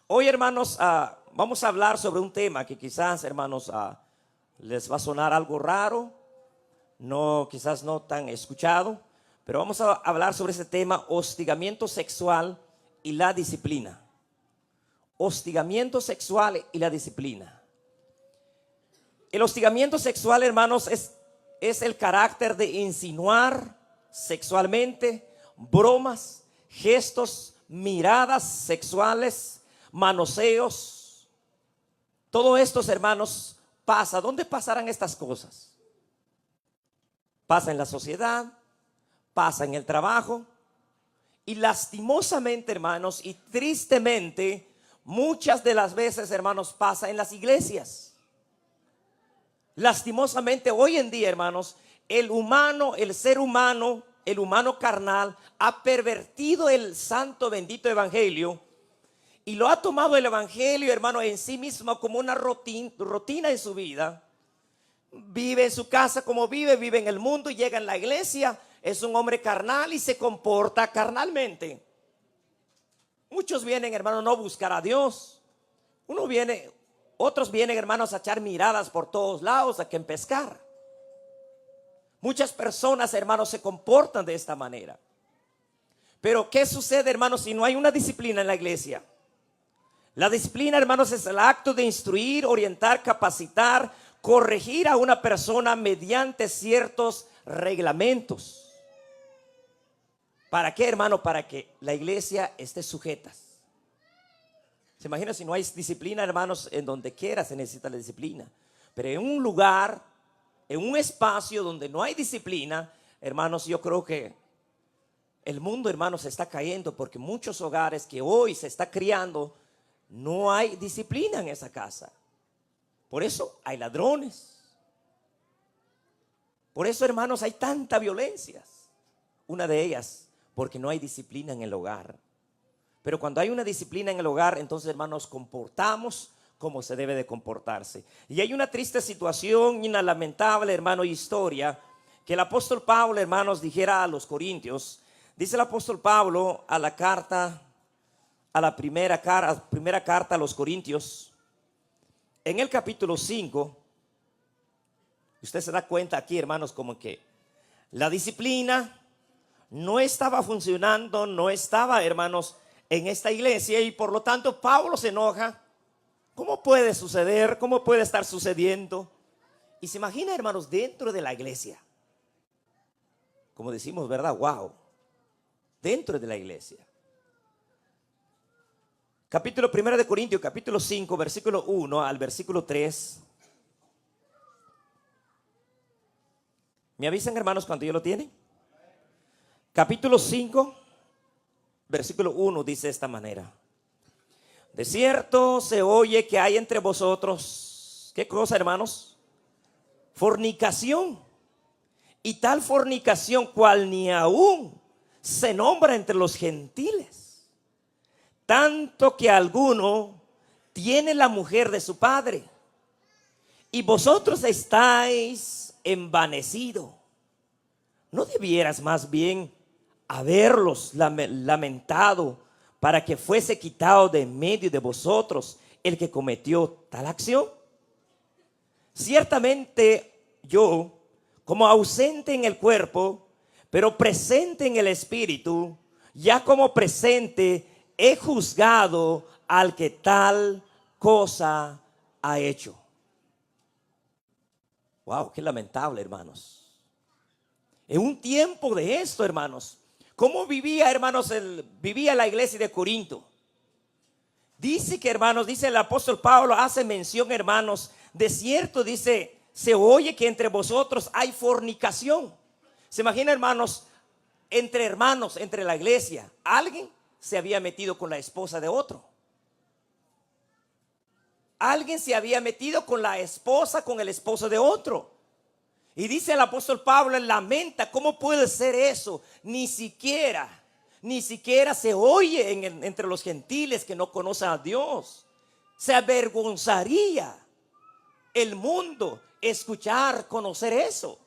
Hoy, hermanos, vamos a hablar sobre un tema que quizás, hermanos, les va a sonar algo raro, no, quizás no tan escuchado, pero vamos a hablar sobre ese tema: hostigamiento sexual y la disciplina. Hostigamiento sexual y la disciplina. El hostigamiento sexual, hermanos, es el carácter de insinuar sexualmente, bromas, gestos, miradas sexuales, manoseos. Todo esto, hermanos, pasa. ¿Dónde pasarán estas cosas? Pasa en la sociedad, pasa en el trabajo y lastimosamente, hermanos, y tristemente, muchas de las veces, hermanos, pasa en las iglesias. Lastimosamente hoy en día, hermanos, el ser humano, el humano carnal ha pervertido el santo bendito evangelio y lo ha tomado el evangelio, hermano, en sí mismo como una rutina en su vida. Vive en su casa como vive en el mundo y llega en la iglesia. Es un hombre carnal y se comporta carnalmente. Muchos vienen, hermano, no a buscar a Dios. Otros vienen, hermanos, a echar miradas por todos lados, a que pescar. Muchas personas, hermanos, se comportan de esta manera. Pero ¿qué sucede, hermanos, si no hay una disciplina en la iglesia? La disciplina, hermanos, es el acto de instruir, orientar, capacitar, corregir a una persona mediante ciertos reglamentos. ¿Para qué, hermano? Para que la iglesia esté sujeta. ¿Se imagina si no hay disciplina, hermanos? En donde quiera se necesita la disciplina. Pero en un lugar, en un espacio donde no hay disciplina, hermanos, yo creo que el mundo, hermanos, se está cayendo, porque muchos hogares que hoy se está criando, no hay disciplina en esa casa. Por eso hay ladrones. Por eso, hermanos, hay tanta violencia. Una de ellas, porque no hay disciplina en el hogar. Pero cuando hay una disciplina en el hogar, entonces, hermanos, comportamos como se debe de comportarse. Y hay una triste situación y una lamentable, hermano, historia que el apóstol Pablo, hermanos, dijera a los corintios. Dice el apóstol Pablo a la primera carta a los corintios, en el capítulo 5, usted se da cuenta aquí, hermanos, como que la disciplina no estaba funcionando, no estaba, hermanos, en esta iglesia, y por lo tanto Pablo se enoja. ¿Cómo puede suceder? ¿Cómo puede estar sucediendo? Y se imagina, hermanos, dentro de la iglesia, como decimos, ¿verdad? Wow, dentro de la iglesia. Capítulo 1 de Corintios, capítulo 5, versículo 1 al versículo 3. ¿Me avisan, hermanos, cuando yo lo tienen? Capítulo 5, versículo 1 dice de esta manera: de cierto se oye que hay entre vosotros, ¿qué cosa, hermanos? Fornicación. Y tal fornicación cual ni aún se nombra entre los gentiles. Tanto que alguno tiene la mujer de su padre. Y vosotros estáis envanecidos. ¿No debieras más bien haberlos lamentado para que fuese quitado de en medio de vosotros el que cometió tal acción? Ciertamente yo, como ausente en el cuerpo, pero presente en el espíritu, ya como presente he juzgado al que tal cosa ha hecho. Wow, qué lamentable, hermanos. En un tiempo de esto, hermanos, ¿cómo vivía, hermanos, vivía la iglesia de Corinto? Dice que, hermanos, dice el apóstol Pablo, hace mención, hermanos, de cierto, dice, se oye que entre vosotros hay fornicación. Se imagina, hermanos, entre la iglesia, alguien se había metido con la esposa de otro. Alguien se había metido con la esposa, con el esposo de otro. Y dice el apóstol Pablo, lamenta, ¿cómo puede ser eso? Ni siquiera se oye entre los gentiles que no conocen a Dios. Se avergonzaría el mundo escuchar, conocer eso.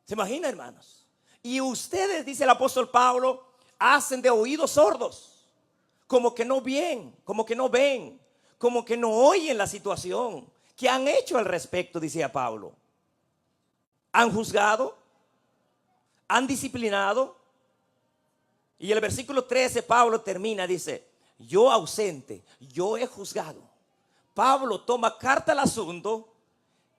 ¿Se imagina, hermanos? Y ustedes, dice el apóstol Pablo, hacen de oídos sordos. como que no ven, como que no oyen la situación. ¿Qué han hecho al respecto? Decía Pablo. ¿Han juzgado? ¿Han disciplinado? Y el versículo 13 Pablo termina, dice, yo ausente, yo he juzgado. Pablo toma carta al asunto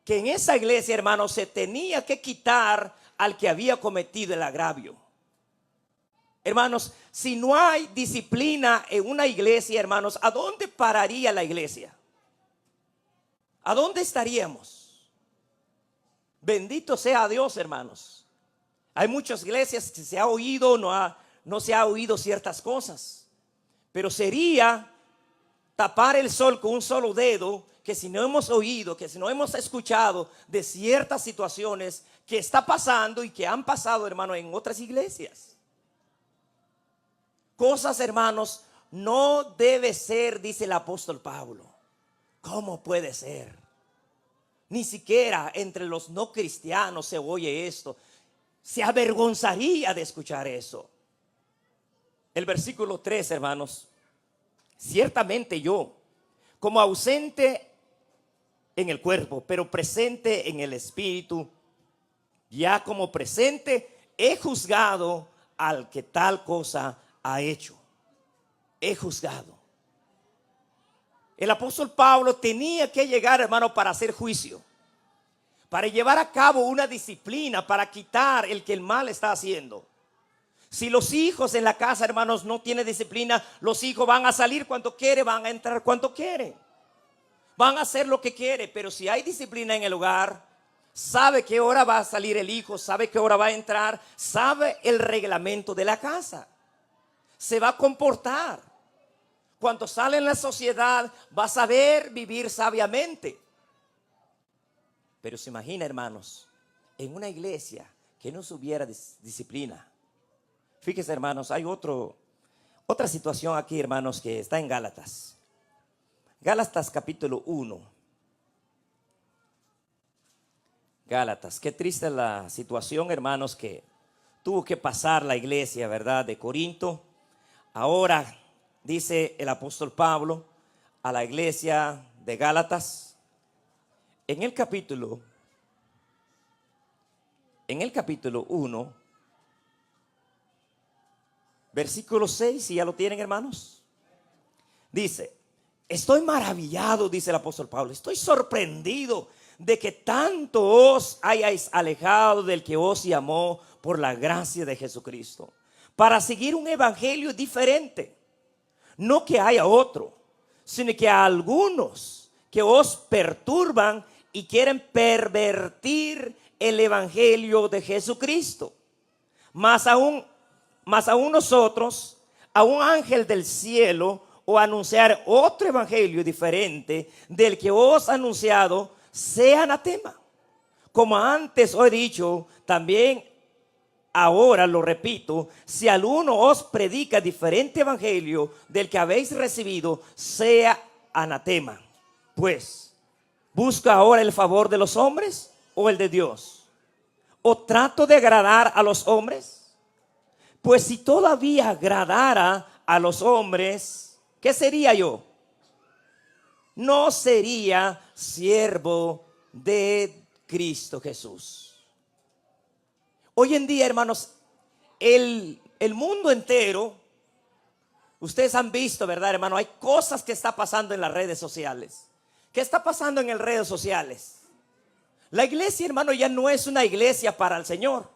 que en esa iglesia, hermanos, se tenía que quitar al que había cometido el agravio. Hermanos, si no hay disciplina en una iglesia, hermanos, ¿a dónde pararía la iglesia? ¿A dónde estaríamos? Bendito sea Dios, hermanos. Hay muchas iglesias que se ha oído, no se ha oído ciertas cosas. Pero sería tapar el sol con un solo dedo, que si no hemos oído, que si no hemos escuchado de ciertas situaciones que está pasando y que han pasado, hermanos, en otras iglesias. Cosas, hermanos, no debe ser, dice el apóstol Pablo. ¿Cómo puede ser? Ni siquiera entre los no cristianos se oye esto. Se avergonzaría de escuchar eso. El versículo 3, hermanos. Ciertamente yo, como ausente en el cuerpo, pero presente en el espíritu, ya como presente he juzgado al que tal cosa ha hecho. He juzgado. El apóstol Pablo tenía que llegar, hermano, para hacer juicio, para llevar a cabo una disciplina, para quitar el que el mal está haciendo. Si los hijos en la casa, hermanos, no tienen disciplina, los hijos van a salir cuando quieren, van a entrar cuando quieren, van a hacer lo que quieren. Pero si hay disciplina en el hogar, sabe qué hora va a salir el hijo, sabe qué hora va a entrar, sabe el reglamento de la casa, se va a comportar. Cuando sale en la sociedad va a saber vivir sabiamente. Pero se imagina, hermanos, en una iglesia que no hubiera disciplina. Fíjese, hermanos, hay otra situación aquí, hermanos, que está en Gálatas. Gálatas capítulo 1. Gálatas, qué triste la situación, hermanos, que tuvo que pasar la iglesia, ¿verdad?, de Corinto. Ahora dice el apóstol Pablo a la iglesia de Gálatas, en el capítulo 1, versículo 6, si ya lo tienen, hermanos, dice, estoy maravillado, dice el apóstol Pablo, estoy sorprendido de que tanto os hayáis alejado del que os llamó por la gracia de Jesucristo, para seguir un evangelio diferente. No que haya otro, sino que a algunos que os perturban y quieren pervertir el evangelio de Jesucristo. Más aún nosotros, a un ángel del cielo, o anunciar otro evangelio diferente del que os anunciado, sea anatema. Como antes os he dicho, también ahora lo repito, si alguno os predica diferente evangelio del que habéis recibido, sea anatema. Pues, ¿busca ahora el favor de los hombres o el de Dios? ¿O trato de agradar a los hombres? Pues si todavía agradara a los hombres, ¿qué sería yo? No sería siervo de Cristo Jesús. Hoy en día, hermanos, el mundo entero, ustedes han visto, ¿verdad, hermano? Hay cosas que está pasando en las redes sociales. ¿Qué está pasando en las redes sociales? La iglesia, hermano, ya no es una iglesia para el Señor.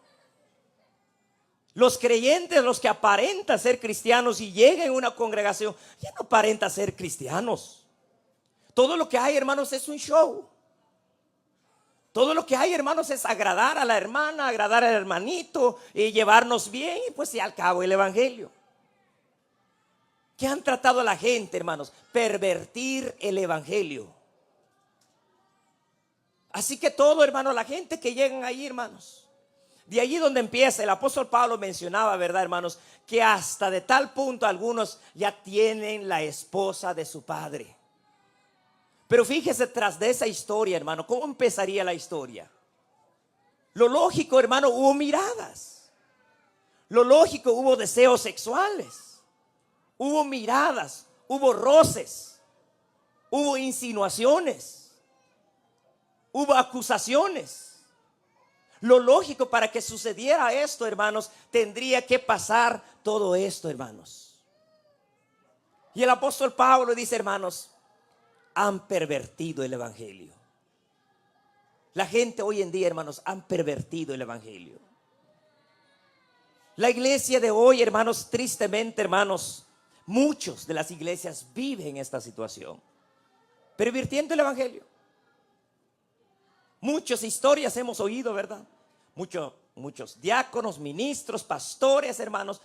Los creyentes, los que aparentan ser cristianos y llegan a una congregación, ya no aparentan ser cristianos. Todo lo que hay, hermanos, es un show. Todo lo que hay, hermanos, es agradar a la hermana, agradar al hermanito y llevarnos bien, y pues y al cabo el evangelio. ¿Qué han tratado a la gente, hermanos? Pervertir el evangelio. Así que todo, hermano, la gente que llegan ahí, hermanos, de allí donde empieza, el apóstol Pablo mencionaba, ¿verdad, hermanos? Que hasta de tal punto algunos ya tienen la esposa de su padre. Pero fíjese tras de esa historia, hermano, ¿cómo empezaría la historia? Lo lógico, hermano, hubo miradas. Lo lógico, hubo deseos sexuales. hubo miradas, hubo roces, hubo insinuaciones, hubo acusaciones. Lo lógico para que sucediera esto, hermanos, tendría que pasar todo esto, hermanos. Y el apóstol Pablo dice, hermanos, han pervertido el evangelio. La gente hoy en día, hermanos, han pervertido el evangelio. La iglesia de hoy, hermanos, tristemente, hermanos, muchos de las iglesias viven esta situación, pervirtiendo el evangelio. Muchas historias hemos oído, ¿verdad? Muchos diáconos, ministros, pastores, hermanos,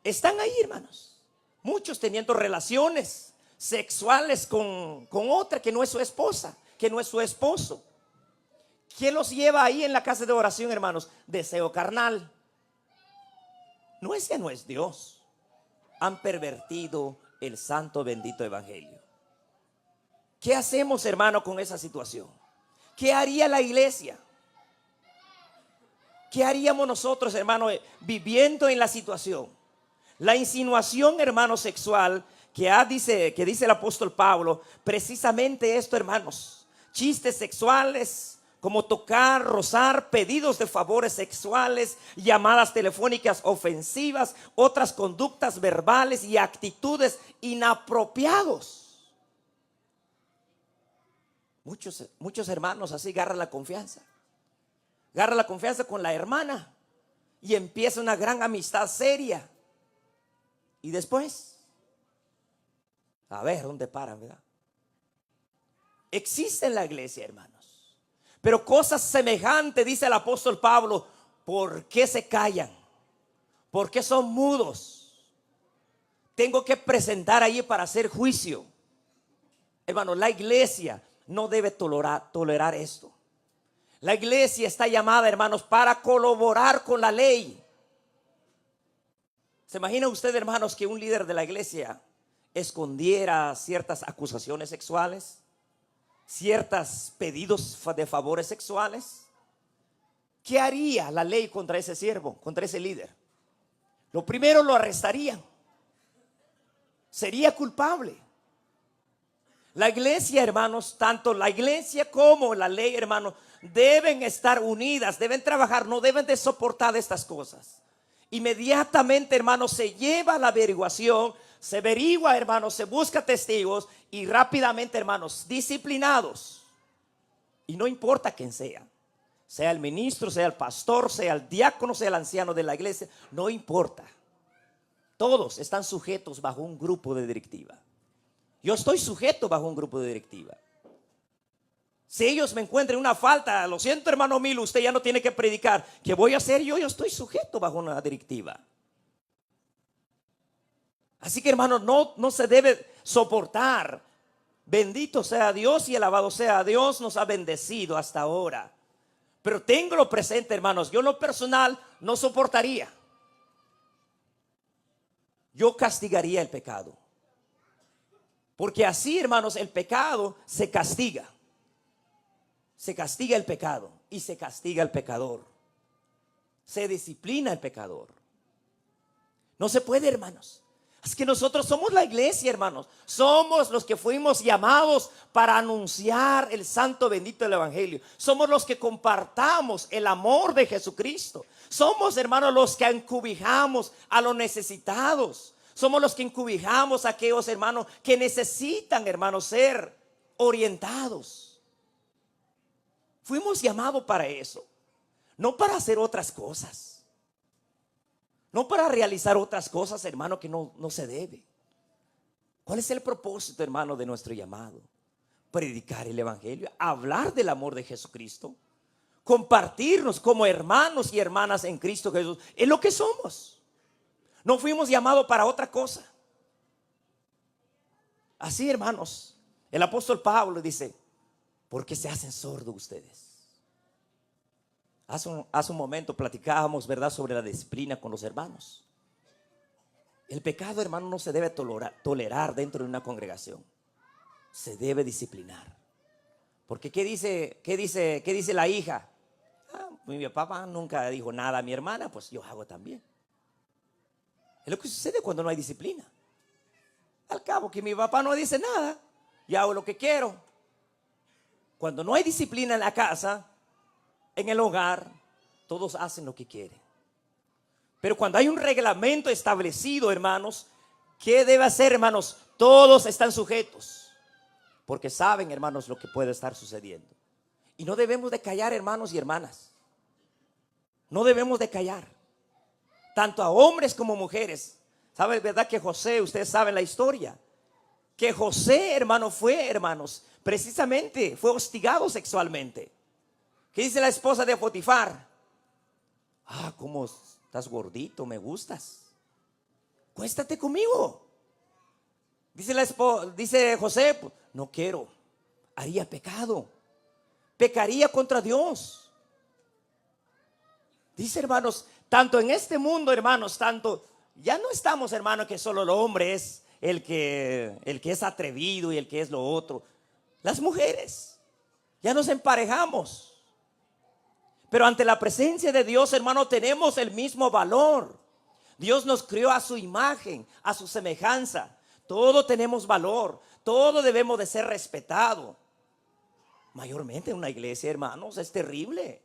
están ahí, hermanos. Muchos teniendo relaciones sexuales con otra que no es su esposa, que no es su esposo. ¿Quién los lleva ahí en la casa de oración, hermanos? Deseo carnal. No, ese no es Dios. Han pervertido el santo bendito evangelio. ¿Qué hacemos, hermano, con esa situación? ¿Qué haría la iglesia? ¿Qué haríamos nosotros, hermano, viviendo en la situación? La insinuación, hermano, sexual que dice el apóstol Pablo, precisamente esto, hermanos, chistes sexuales, como tocar, rozar, pedidos de favores sexuales, llamadas telefónicas ofensivas, otras conductas verbales y actitudes inapropiados. Muchos hermanos así agarran la confianza. Agarran la confianza con la hermana y empieza una gran amistad seria. Y después, a ver dónde paran, ¿verdad? Existe en la iglesia, hermanos. Pero cosas semejantes, dice el apóstol Pablo, ¿por qué se callan? ¿Por qué son mudos? Tengo que presentar allí para hacer juicio. Hermano, la iglesia no debe tolerar esto. La iglesia está llamada, hermanos, para colaborar con la ley. ¿Se imagina usted, hermanos, que un líder de la iglesia escondiera ciertas acusaciones sexuales? Ciertos pedidos de favores sexuales. ¿Qué haría la ley contra ese siervo, contra ese líder? Lo primero, lo arrestarían. Sería culpable. La iglesia, hermanos, tanto la iglesia como la ley, hermanos, deben estar unidas, deben trabajar, no deben de soportar estas cosas. Inmediatamente, hermanos, se lleva la averiguación, se averigua, hermanos, se busca testigos y rápidamente, hermanos, disciplinados. Y no importa quién sea el ministro, sea el pastor, sea el diácono, sea el anciano de la iglesia, no importa. Todos están sujetos bajo un grupo de directiva. Yo estoy sujeto bajo un grupo de directiva. Si ellos me encuentran una falta, lo siento, hermano Milo, usted ya no tiene que predicar. ¿Qué voy a hacer yo? Yo estoy sujeto bajo una directiva. Así que, hermanos, no se debe soportar. Bendito sea Dios y alabado sea Dios, nos ha bendecido hasta ahora. Pero téngalo presente, hermanos, yo en lo personal no soportaría. Yo castigaría el pecado. Porque así, hermanos, el pecado se castiga. Se castiga el pecado y se castiga el pecador. Se disciplina el pecador. No se puede, hermanos. Es que nosotros somos la iglesia, hermanos. Somos los que fuimos llamados para anunciar el santo bendito del evangelio. Somos los que compartamos el amor de Jesucristo. Somos, hermanos, los que encubijamos a los necesitados. Somos los que encubijamos a aquellos, hermanos, que necesitan, hermanos, ser orientados. Fuimos llamados para eso, no para hacer otras cosas. No para realizar otras cosas, hermano, que no se debe. ¿Cuál es el propósito, hermano, de nuestro llamado? Predicar el evangelio, hablar del amor de Jesucristo, compartirnos como hermanos y hermanas en Cristo Jesús. Es lo que somos. No fuimos llamados para otra cosa. Así, hermanos, el apóstol Pablo dice, ¿por qué se hacen sordos ustedes? Hace un momento platicábamos, ¿verdad?, sobre la disciplina con los hermanos. El pecado, hermano, no se debe tolerar dentro de una congregación. Se debe disciplinar. Porque ¿qué dice la hija? Mi papá nunca dijo nada a mi hermana, pues yo hago también. Es lo que sucede cuando no hay disciplina. Al cabo que mi papá no dice nada, yo hago lo que quiero. Cuando no hay disciplina en la casa, en el hogar, todos hacen lo que quieren. Pero cuando hay un reglamento establecido, hermanos, ¿qué debe hacer, hermanos? Todos están sujetos, porque saben, hermanos, lo que puede estar sucediendo. Y no debemos de callar, hermanos y hermanas. No debemos de callar. Tanto a hombres como mujeres. ¿Sabe, verdad que José, ustedes saben la historia? Que José, hermano, fue, hermanos, precisamente fue hostigado sexualmente. ¿Qué dice la esposa de Potifar? Ah, cómo estás gordito, me gustas. Cuéstate conmigo. Dice José, no quiero, haría pecado, pecaría contra Dios. Dice, hermanos, tanto en este mundo, hermanos, tanto, ya no estamos, hermanos, que solo el hombre es el que es atrevido y el que es lo otro. Las mujeres, ya nos emparejamos. Pero ante la presencia de Dios, hermano, tenemos el mismo valor. Dios nos creó a su imagen, a su semejanza. Todo tenemos valor, todo debemos de ser respetado. Mayormente en una iglesia, hermanos, es terrible.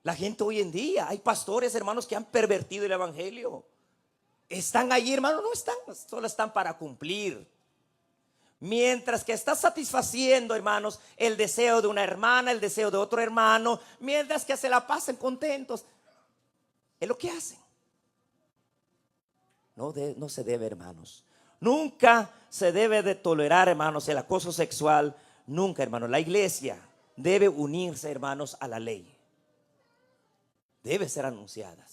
La gente hoy en día, hay pastores, hermanos, que han pervertido el evangelio. Están allí, hermanos, no están, solo están para cumplir. Mientras que está satisfaciendo, hermanos, el deseo de una hermana, el deseo de otro hermano, mientras que se la pasen contentos, es lo que hacen. No se debe, hermanos. Nunca se debe de tolerar, hermanos, el acoso sexual. Nunca, hermanos. La iglesia debe unirse, hermanos, a la ley. Debe ser anunciada.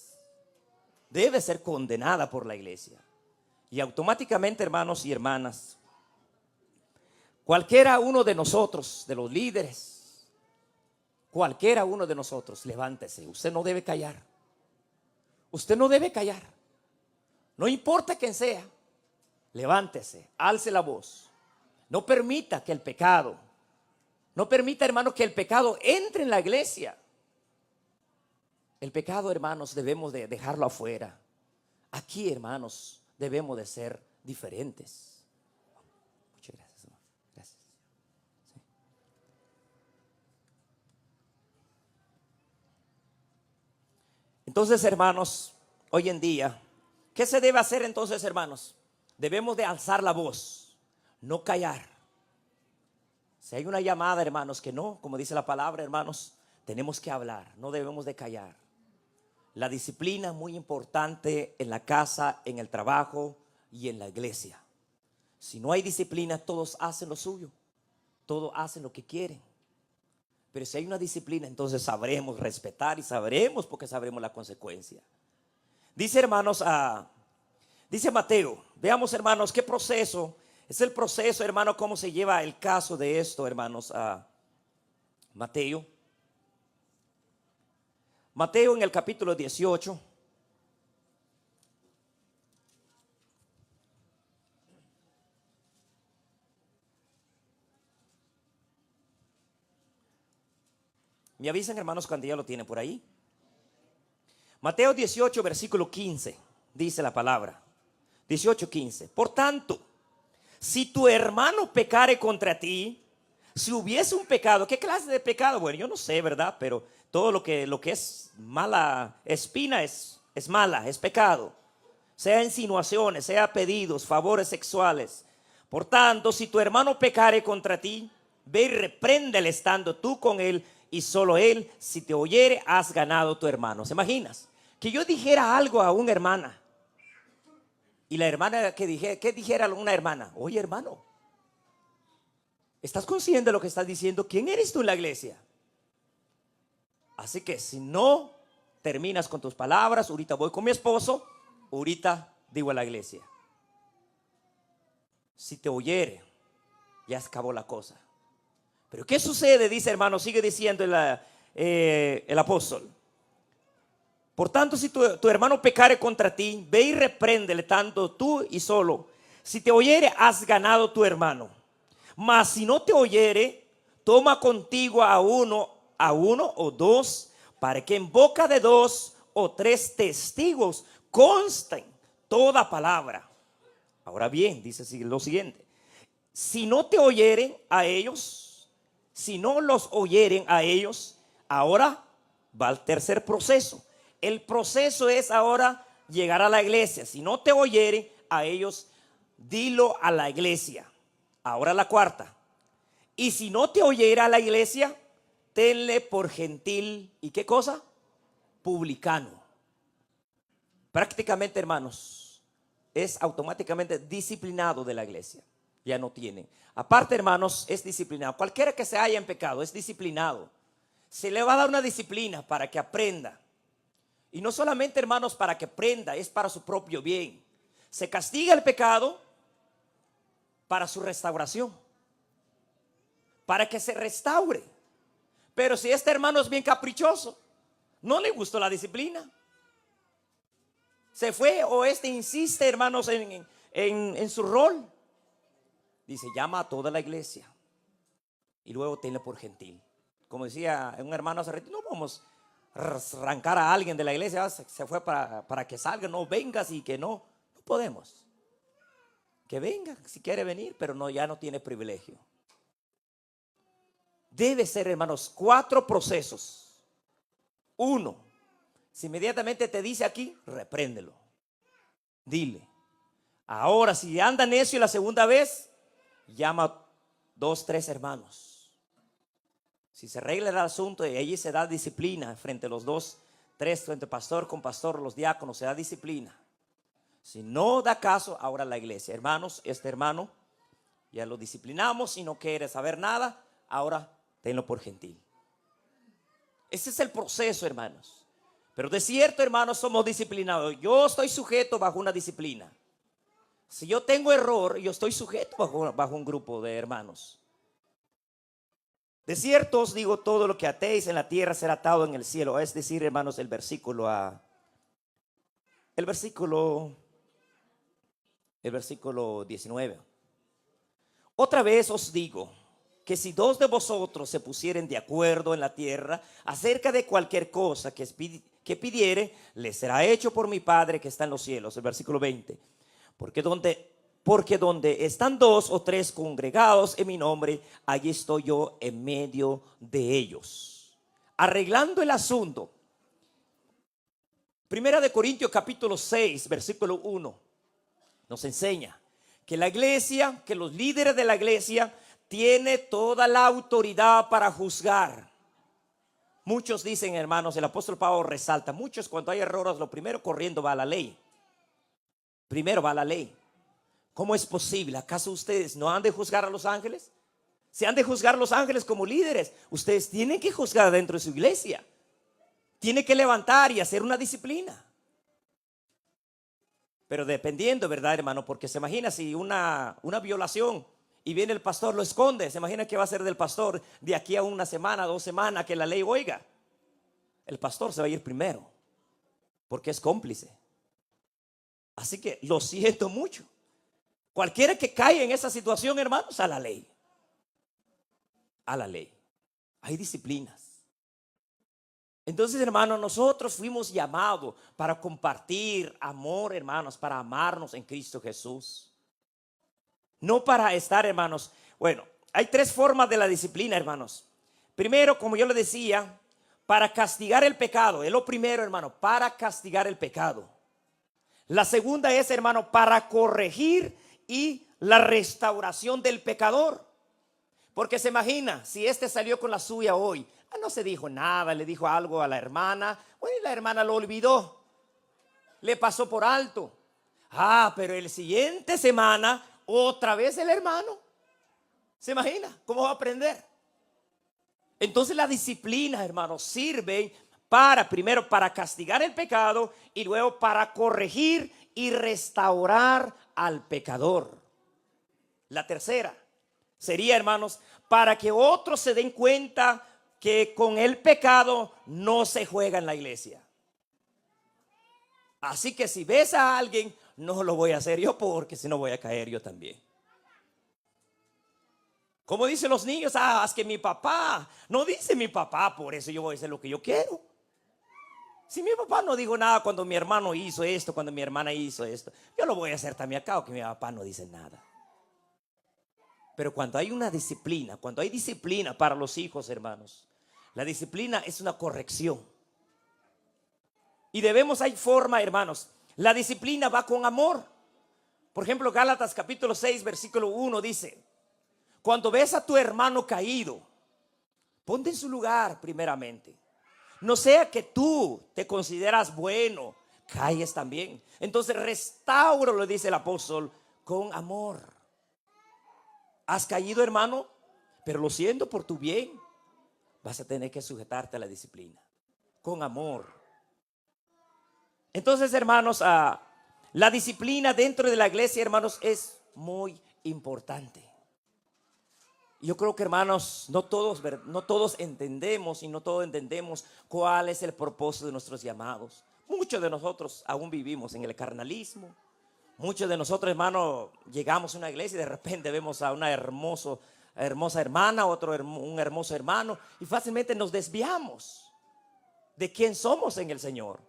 Debe ser condenada por la iglesia. Y automáticamente, hermanos y hermanas, cualquiera uno de nosotros, de los líderes, cualquiera uno de nosotros, levántese. Usted no debe callar. Usted no debe callar. No importa quién sea. Levántese, alce la voz. No permita que el pecado, no permita, hermano, que el pecado entre en la iglesia. El pecado, hermanos, debemos de dejarlo afuera. Aquí, hermanos, debemos de ser diferentes. Muchas gracias, hermano. Gracias. Sí. Entonces, hermanos, hoy en día, ¿qué se debe hacer entonces, hermanos? Debemos de alzar la voz, no callar. Si hay una llamada, hermanos, que no, como dice la palabra, hermanos, tenemos que hablar, no debemos de callar. La disciplina es muy importante en la casa, en el trabajo y en la iglesia. Si no hay disciplina, todos hacen lo suyo, todos hacen lo que quieren. Pero si hay una disciplina, entonces sabremos respetar y sabremos, porque sabremos la consecuencia. Dice, hermanos, dice Mateo, veamos, hermanos, qué proceso, es el proceso, hermano, cómo se lleva el caso de esto, hermanos, Mateo. Mateo en el capítulo 18. Me avisan, hermanos, cuando ya lo tienen por ahí. Mateo 18, versículo 15, dice la palabra. 18:15. Por tanto, si tu hermano pecare contra ti, si hubiese un pecado, ¿qué clase de pecado? Bueno, yo no sé, ¿verdad? Pero todo lo que es mala espina es mala, es pecado. Sea insinuaciones, sea pedidos, favores sexuales. Por tanto, si tu hermano pecare contra ti, ve y repréndele estando tú con él, y solo él, si te oyere, has ganado tu hermano. ¿Se imaginas? Que yo dijera algo a una hermana, y la hermana ¿qué dijera una hermana? Oye, hermano, ¿estás consciente de lo que estás diciendo? ¿Quién eres tú en la iglesia? Así que si no terminas con tus palabras, ahorita voy con mi esposo, ahorita digo a la iglesia. Si te oyere, ya acabó la cosa. Pero ¿qué sucede? Dice, hermano, sigue diciendo el apóstol. Por tanto, si tu hermano pecare contra ti, ve y repréndele tanto tú y solo. Si te oyere, has ganado tu hermano. Mas si no te oyere, toma contigo a uno o dos, para que en boca de 2 o 3 testigos consten toda palabra. Ahora bien, dice lo siguiente: si no te oyeren a ellos, si no los oyeren a ellos, ahora va al tercer proceso. El proceso es ahora llegar a la iglesia. Si no te oyeren a ellos, dilo a la iglesia. Ahora la cuarta: y si no te oyera a la iglesia, tenle por gentil. ¿Y qué cosa? Publicano. Prácticamente, hermanos, es automáticamente disciplinado de la iglesia. Ya no tienen. Aparte, hermanos, es disciplinado. Cualquiera que se haya en pecado es disciplinado. Se le va a dar una disciplina para que aprenda. Y no solamente, hermanos, para que aprenda, es para su propio bien. Se castiga el pecado para su restauración, para que se restaure. Pero si este hermano es bien caprichoso, no le gustó la disciplina, se fue, o insiste, hermanos, en su rol, dice, llama a toda la iglesia y luego tenle por gentil. Como decía un hermano hace rato, no vamos a arrancar a alguien de la iglesia, se fue para que salga, no vengas, y que no podemos. Que venga si quiere venir, pero no, ya no tiene privilegio. Debe ser, hermanos, 4 procesos. 1, si inmediatamente te dice aquí, repréndelo, dile. Ahora, si anda necio la segunda vez, llama a 2, 3 hermanos. Si se arregla el asunto y allí se da disciplina frente a los 2, 3, frente pastor con pastor, los diáconos, se da disciplina. Si no da caso, ahora la iglesia. Hermanos, este hermano ya lo disciplinamos y no quiere saber nada, ahora tenlo por gentil. Ese es el proceso, hermanos. Pero de cierto, hermanos, somos disciplinados. Yo estoy sujeto bajo una disciplina. Si yo tengo error, yo estoy sujeto bajo un grupo de hermanos. De cierto os digo, todo lo que atéis en la tierra será atado en el cielo. Es decir, hermanos, el versículo 19. Otra vez os digo que si 2 de vosotros se pusieren de acuerdo en la tierra acerca de cualquier cosa que pidiere, les será hecho por mi Padre que está en los cielos. El versículo 20. Porque donde están 2 o 3 congregados en mi nombre, allí estoy yo en medio de ellos. Arreglando el asunto. 1 Corintios capítulo 6, versículo 1, nos enseña que la iglesia, que los líderes de la iglesia tiene toda la autoridad para juzgar. Muchos dicen, hermanos, el apóstol Pablo resalta, muchos cuando hay errores, lo primero corriendo va a la ley. Primero va a la ley. ¿Cómo es posible? ¿Acaso ustedes no han de juzgar a los ángeles? Si han de juzgar a los ángeles como líderes, ustedes tienen que juzgar dentro de su iglesia. Tienen que levantar y hacer una disciplina. Pero dependiendo, ¿verdad, hermano? Porque se imagina si una violación y viene el pastor, lo esconde. Se imagina que va a ser del pastor de aquí a 1 semana, 2 semanas que la ley oiga. El pastor se va a ir primero porque es cómplice. Así que lo siento mucho. Cualquiera que caiga en esa situación, hermanos, a la ley. A la ley. Hay disciplinas. Entonces, hermanos, nosotros fuimos llamados para compartir amor, hermanos, para amarnos en Cristo Jesús. No para estar, hermanos. Bueno, hay 3 formas de la disciplina, hermanos. Primero, como yo le decía, para castigar el pecado. Es lo primero, hermano, para castigar el pecado. La segunda es, hermano, para corregir y la restauración del pecador. Porque se imagina, si este salió con la suya hoy, no se dijo nada, le dijo algo a la hermana, bueno, y la hermana lo olvidó, le pasó por alto. Pero el siguiente semana, otra vez el hermano. ¿Se imagina cómo va a aprender? Entonces la disciplina, hermanos, sirve primero para castigar el pecado y luego para corregir y restaurar al pecador. La tercera sería, hermanos, para que otros se den cuenta que con el pecado no se juega en la iglesia. Así que si ves a alguien, no lo voy a hacer yo porque si no voy a caer yo también. Como dicen los niños, es que mi papá, no dice mi papá, por eso yo voy a hacer lo que yo quiero. Si mi papá no dijo nada cuando mi hermano hizo esto, cuando mi hermana hizo esto, yo lo voy a hacer también acá, o que mi papá no dice nada. Pero cuando hay una disciplina, cuando hay disciplina para los hijos, hermanos, la disciplina es una corrección. Y hay forma, hermanos. La disciplina va con amor. Por ejemplo, Gálatas capítulo 6, versículo 1 dice: cuando ves a tu hermano caído, ponte en su lugar primeramente. No sea que tú te consideras bueno, caigas también. Entonces restauro, lo dice el apóstol, con amor. Has caído, hermano, pero lo siento por tu bien. Vas a tener que sujetarte a la disciplina con amor. Entonces, hermanos, la disciplina dentro de la iglesia, hermanos, es muy importante. Yo creo que, hermanos, no todos entendemos y no todos entendemos cuál es el propósito de nuestros llamados. Muchos de nosotros aún vivimos en el carnalismo. Muchos de nosotros, hermanos, llegamos a una iglesia y de repente vemos a una hermosa hermana, un hermoso hermano, y fácilmente nos desviamos de quién somos en el Señor.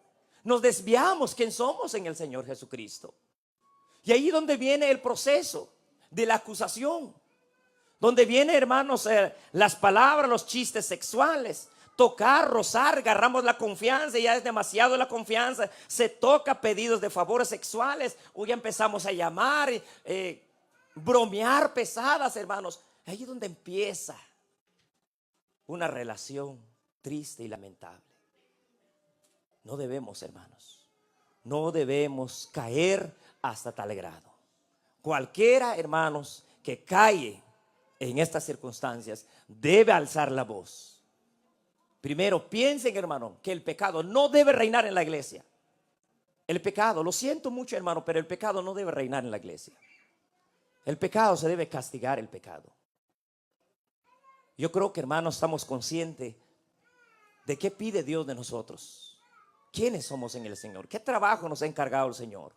Nos desviamos quién somos en el Señor Jesucristo. Y ahí donde viene el proceso de la acusación, donde viene, hermanos, las palabras, los chistes sexuales. Tocar, rozar, agarramos la confianza, ya es demasiado la confianza. Se toca pedidos de favores sexuales, o ya empezamos a llamar, bromear pesadas, hermanos. Ahí es donde empieza una relación triste y lamentable. No debemos, hermanos, no debemos caer hasta tal grado. Cualquiera, hermanos, que cae en estas circunstancias debe alzar la voz. Primero, piensen, hermano, que el pecado no debe reinar en la iglesia. El pecado, lo siento mucho, hermano, pero el pecado no debe reinar en la iglesia. El pecado se debe castigar, el pecado. Yo creo que, hermanos, estamos conscientes de qué pide Dios de nosotros. ¿Quiénes somos en el Señor? ¿Qué trabajo nos ha encargado el Señor?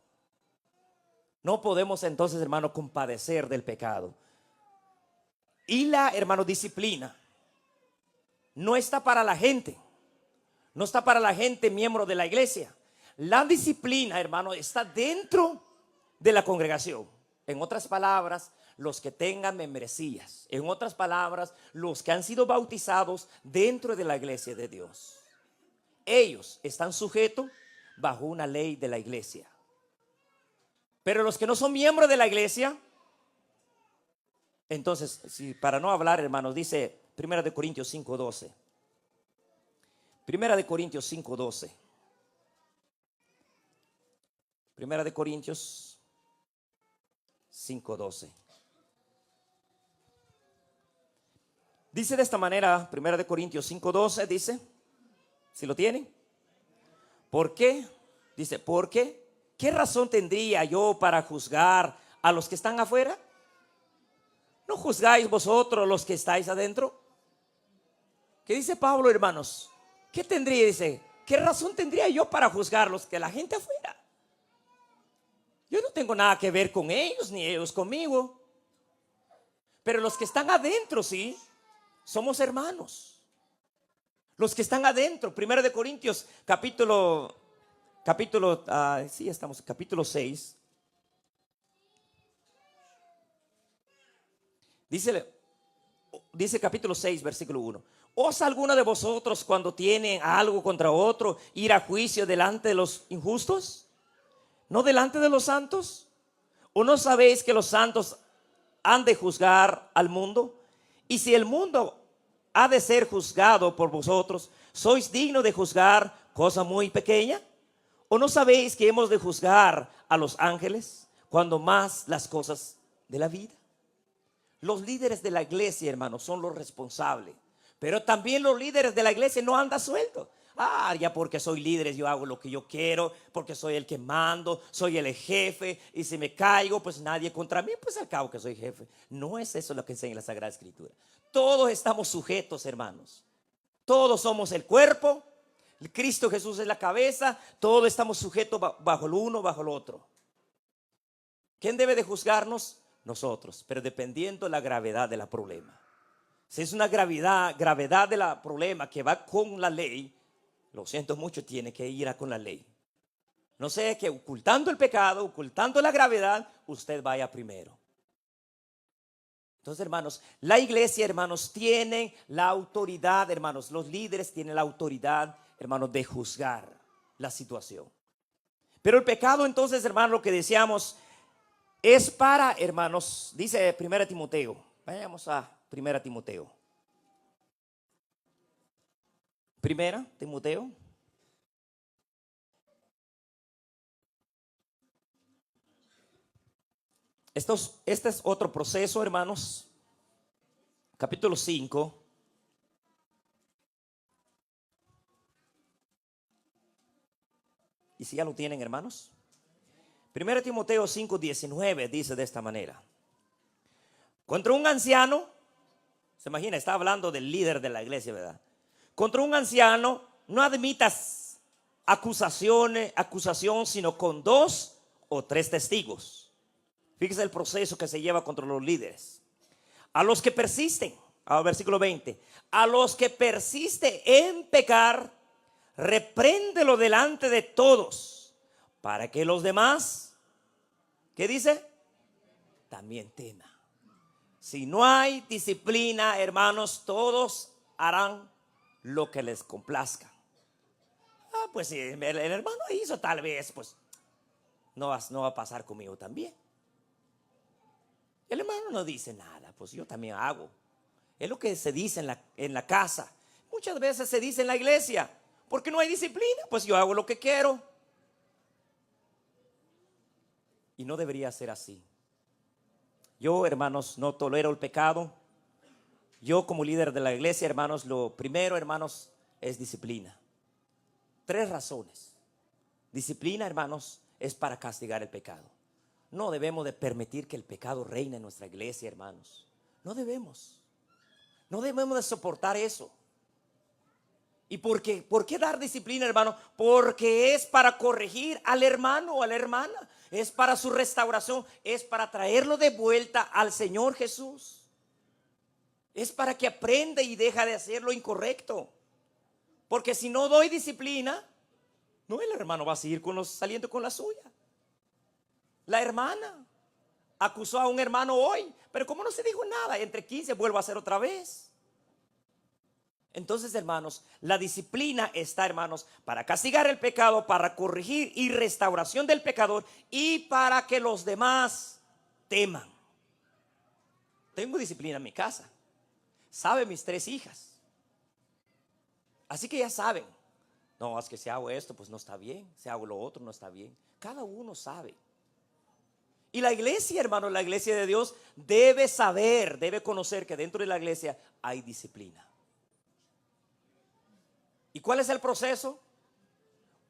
No podemos entonces, hermano, compadecer del pecado. Y la, hermano, disciplina no está para la gente. No está para la gente miembro de la iglesia. La disciplina, hermano, está dentro de la congregación. En otras palabras, los que tengan membresías. En otras palabras, los que han sido bautizados dentro de la iglesia de Dios. Ellos están sujetos bajo una ley de la iglesia. Pero los que no son miembros de la iglesia, entonces, para no hablar, hermanos, dice 1 Corintios 5:12. 1 Corintios 5:12. 1 Corintios 5:12. Dice de esta manera, 1 Corintios 5:12, dice, si lo tienen. ¿Por qué? Dice, ¿por qué? ¿Qué razón tendría yo para juzgar a los que están afuera? ¿No juzgáis vosotros los que estáis adentro? ¿Qué dice Pablo, hermanos? ¿Qué tendría? Dice, ¿qué razón tendría yo para juzgarlos que la gente afuera? Yo no tengo nada que ver con ellos, ni ellos conmigo. Pero los que están adentro, sí, somos hermanos. Los que están adentro, 1 Corintios, capítulo 6. Dice capítulo 6, versículo 1. ¿Osa alguno de vosotros, cuando tiene algo contra otro, ir a juicio delante de los injustos? ¿No delante de los santos? ¿O no sabéis que los santos han de juzgar al mundo? Y si el mundo ha de ser juzgado por vosotros, ¿sois dignos de juzgar cosa muy pequeña? ¿O no sabéis que hemos de juzgar a los ángeles, cuando más las cosas de la vida? Los líderes de la iglesia, hermanos, son los responsables. Pero también los líderes de la iglesia no andan sueltos. Ya porque soy líder yo hago lo que yo quiero, porque soy el que mando, soy el jefe, y si me caigo pues nadie contra mí, pues al cabo que soy jefe. No es eso lo que enseña la Sagrada Escritura. Todos estamos sujetos, hermanos. Todos somos el cuerpo, Cristo Jesús es la cabeza, todos estamos sujetos bajo el uno, bajo el otro. ¿Quién debe de juzgarnos? Nosotros, pero dependiendo de la gravedad del problema. Si es una gravedad del problema que va con la ley lo siento mucho, tiene que ir a con la ley. No sea que ocultando el pecado, ocultando la gravedad, usted vaya primero. Entonces, hermanos, la iglesia, hermanos, tiene la autoridad, hermanos, los líderes tienen la autoridad, hermanos, de juzgar la situación. Pero el pecado, entonces, hermanos, lo que decíamos, es para, hermanos, dice 1 Timoteo. Vayamos a 1 Timoteo. 1 Timoteo. Este es otro proceso, hermanos. Capítulo 5. ¿Y si ya lo tienen, hermanos? 1 Timoteo 5:19 dice de esta manera. Contra un anciano, se imagina, está hablando del líder de la iglesia, ¿verdad? Contra un anciano no admitas acusación, sino con 2 o 3 testigos. Fíjese el proceso que se lleva contra los líderes. A los que persisten, versículo 20, a los que persisten en pecar, repréndelo delante de todos, para que los demás, ¿qué dice? También teman. Si no hay disciplina, hermanos, todos harán lo que les complazca. Pues si el hermano hizo, tal vez, pues no va a pasar conmigo también. El hermano no dice nada, pues yo también hago. Es lo que se dice en la casa. Muchas veces se dice en la iglesia, porque no hay disciplina, pues yo hago lo que quiero. Y no debería ser así. Yo, hermanos, no tolero el pecado. Yo como líder de la iglesia, hermanos, lo primero, hermanos, es disciplina. 3 razones. Disciplina, hermanos, es para castigar el pecado. No debemos de permitir que el pecado reine en nuestra iglesia, hermanos. No debemos. No debemos de soportar eso. ¿Y por qué dar disciplina, hermano? Porque es para corregir al hermano o a la hermana. Es para su restauración. Es para traerlo de vuelta al Señor Jesús. Es para que aprenda y deje de hacer lo incorrecto. Porque si no doy disciplina, no, el hermano va a seguir saliendo con la suya. La hermana acusó a un hermano hoy, pero como no se dijo nada, entre 15 vuelvo a hacer otra vez. Entonces, hermanos, la disciplina está, hermanos, para castigar el pecado, para corregir y restauración del pecador y para que los demás teman. Tengo disciplina en mi casa. Saben mis 3 hijas. Así que ya saben. No, es que si hago esto, pues no está bien. Si hago lo otro, no está bien. Cada uno sabe. Y la iglesia, hermano, la iglesia de Dios debe saber, debe conocer que dentro de la iglesia hay disciplina. ¿Y cuál es el proceso?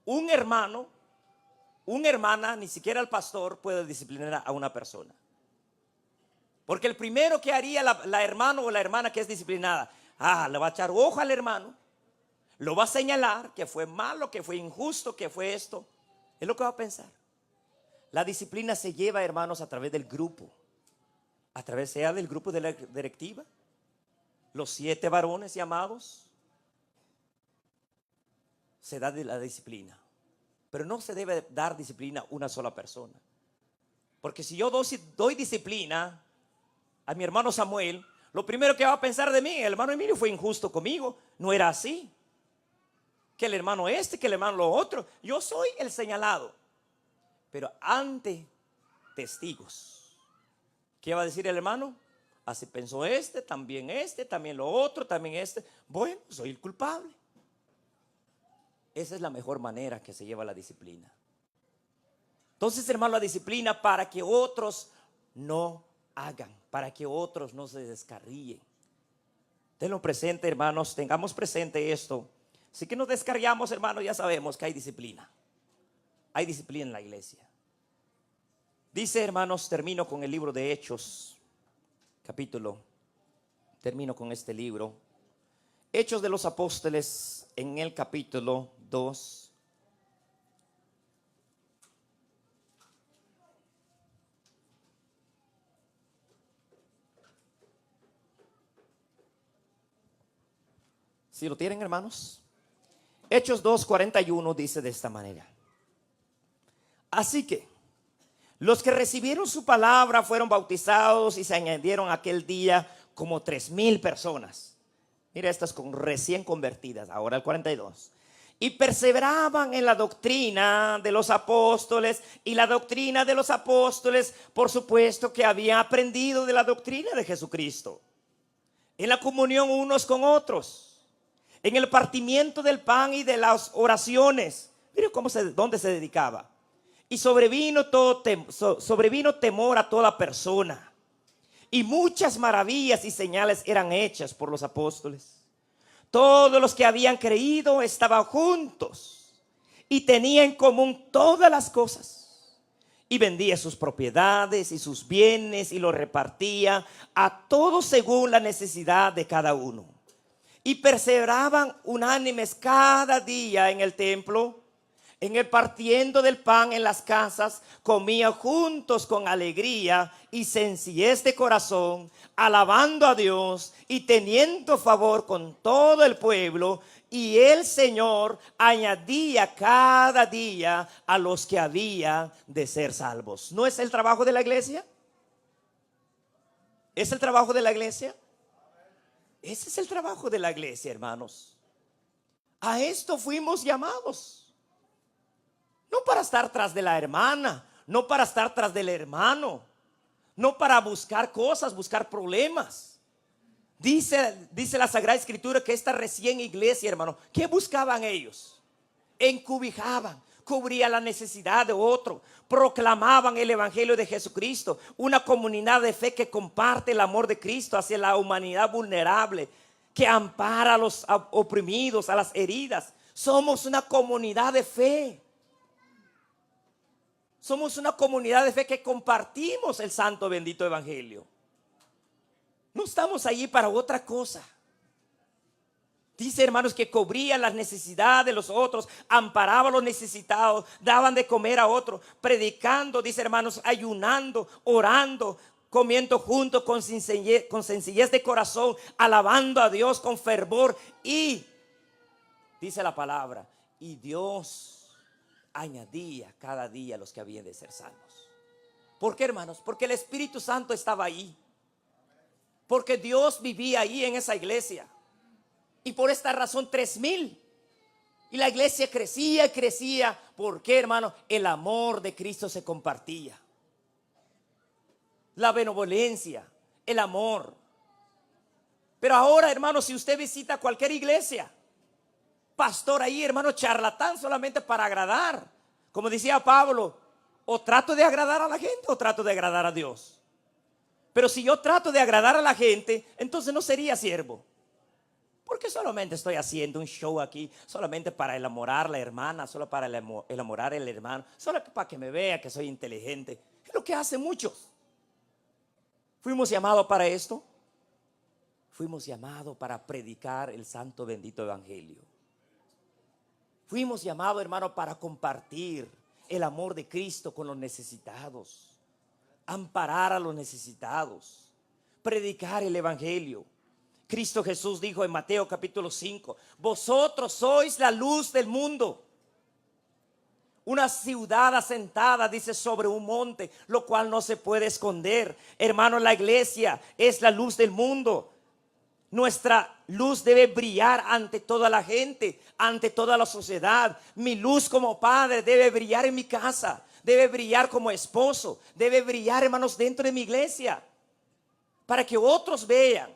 Un hermano, una hermana, ni siquiera el pastor puede disciplinar a una persona. Porque el primero que haría la hermana o la hermana que es disciplinada, le va a echar ojo al hermano, lo va a señalar que fue malo, que fue injusto, que fue esto. Es lo que va a pensar. La disciplina se lleva, hermanos, a través del grupo. A través sea del grupo de la directiva. Los 7 varones llamados. Se da de la disciplina. Pero no se debe dar disciplina a una sola persona. Porque si yo doy disciplina a mi hermano Samuel, lo primero que va a pensar de mí, el hermano Emilio fue injusto conmigo. No era así. Que el hermano que el hermano lo otro. Yo soy el señalado. Pero ante testigos, ¿qué va a decir el hermano? Así pensó también lo otro, también este. Bueno, soy el culpable. Esa es la mejor manera que se lleva la disciplina. Entonces, hermano, la disciplina para que otros no hagan, para que otros no se descarríen. Tenlo presente, hermanos, tengamos presente esto. Si que nos descarriamos, hermanos, ya sabemos que hay disciplina. Hay disciplina en la iglesia. Dice, hermanos, termino con el libro de Hechos, termino con este libro. Hechos de los Apóstoles en el capítulo 2. ¿Sí lo tienen, hermanos? Hechos 2:41 dice de esta manera: así que los que recibieron su palabra fueron bautizados y se añadieron aquel día como 3,000 personas. Mira, estas con recién convertidas. Ahora el 42. Y perseveraban en la doctrina de los apóstoles. Y la doctrina de los apóstoles, por supuesto, que había aprendido de la doctrina de Jesucristo. En la comunión unos con otros. En el partimiento del pan y de las oraciones. Mira dónde se dedicaba. Y sobrevino temor a toda persona. Y muchas maravillas y señales eran hechas por los apóstoles. Todos los que habían creído estaban juntos y tenían en común todas las cosas. Y vendía sus propiedades y sus bienes y los repartía a todos según la necesidad de cada uno. Y perseveraban unánimes cada día en el templo, en el partiendo del pan en las casas, comían juntos con alegría y sencillez de corazón, alabando a Dios y teniendo favor con todo el pueblo. Y el Señor añadía cada día a los que habían de ser salvos. ¿No es el trabajo de la iglesia? ¿Es el trabajo de la iglesia? Ese es el trabajo de la iglesia, hermanos. A esto fuimos llamados. No para estar tras de la hermana, no para estar tras del hermano, no para buscar cosas, buscar problemas. Dice la Sagrada Escritura que esta recién iglesia, hermano, ¿qué buscaban ellos? Encubijaban, cubrían la necesidad de otro, proclamaban el evangelio de Jesucristo, una comunidad de fe que comparte el amor de Cristo hacia la humanidad vulnerable, que ampara a los oprimidos, a las heridas. Somos una comunidad de fe. Somos una comunidad de fe que compartimos el santo bendito evangelio. No estamos allí para otra cosa. Dice, hermanos, que cubrían las necesidades de los otros, amparaban a los necesitados, daban de comer a otros, predicando, dice, hermanos, ayunando, orando, comiendo juntos con sencillez de corazón, alabando a Dios con fervor. Y dice la palabra, y Dios añadía cada día a los que habían de ser salvos. ¿Por qué, hermanos? Porque el Espíritu Santo estaba ahí. Porque Dios vivía ahí en esa iglesia. Y por esta razón 3,000. Y la iglesia crecía y crecía. ¿Por qué, hermano? El amor de Cristo se compartía. La benevolencia, el amor. Pero ahora, hermano, si usted visita cualquier iglesia, pastor ahí, hermano, charlatán solamente para agradar. Como decía Pablo, o trato de agradar a la gente o trato de agradar a Dios. Pero si yo trato de agradar a la gente, entonces no sería siervo. Porque solamente estoy haciendo un show aquí, solamente para enamorar a la hermana, solo para enamorar al hermano, solo para que me vea que soy inteligente. Es lo que hacen muchos. ¿Fuimos llamados para esto? Fuimos llamados para predicar el santo bendito evangelio. Fuimos llamados, hermano, para compartir el amor de Cristo con los necesitados, amparar a los necesitados, predicar el evangelio. Cristo Jesús dijo en Mateo capítulo 5, vosotros sois la luz del mundo. Una ciudad asentada, dice, sobre un monte, lo cual no se puede esconder. Hermano, la iglesia es la luz del mundo. Nuestra luz debe brillar ante toda la gente, ante toda la sociedad. Mi luz como padre debe brillar en mi casa, debe brillar como esposo, debe brillar, hermanos, dentro de mi iglesia, para que otros vean.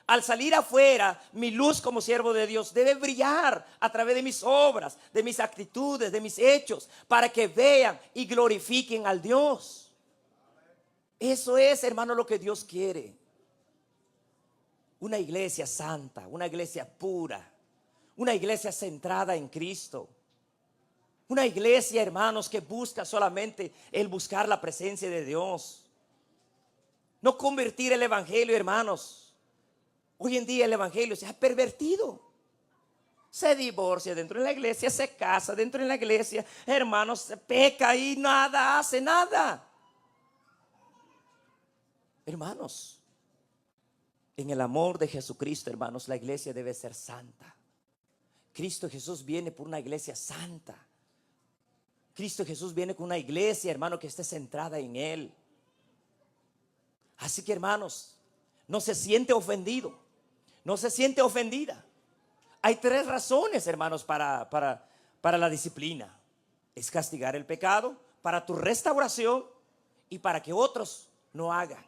Al salir afuera, mi luz como siervo de Dios debe brillar a través de mis obras, de mis actitudes, de mis hechos, para que vean y glorifiquen al Dios. Eso es, hermano, lo que Dios quiere. Una iglesia santa, una iglesia pura, una iglesia centrada en Cristo. Una iglesia, hermanos, que busca solamente el buscar la presencia de Dios. No convertir el evangelio, hermanos. Hoy en día el evangelio se ha pervertido. Se divorcia dentro de la iglesia, se casa dentro de la iglesia, hermanos, se peca y nada hace nada. Hermanos, en el amor de Jesucristo, hermanos, la iglesia debe ser santa. Cristo Jesús viene por una iglesia santa. Cristo Jesús viene con una iglesia, hermano, que esté centrada en Él. Así que, hermanos, no se siente ofendido, no se siente ofendida. Hay tres razones, hermanos, para la disciplina. Es castigar el pecado, para tu restauración y para que otros no hagan.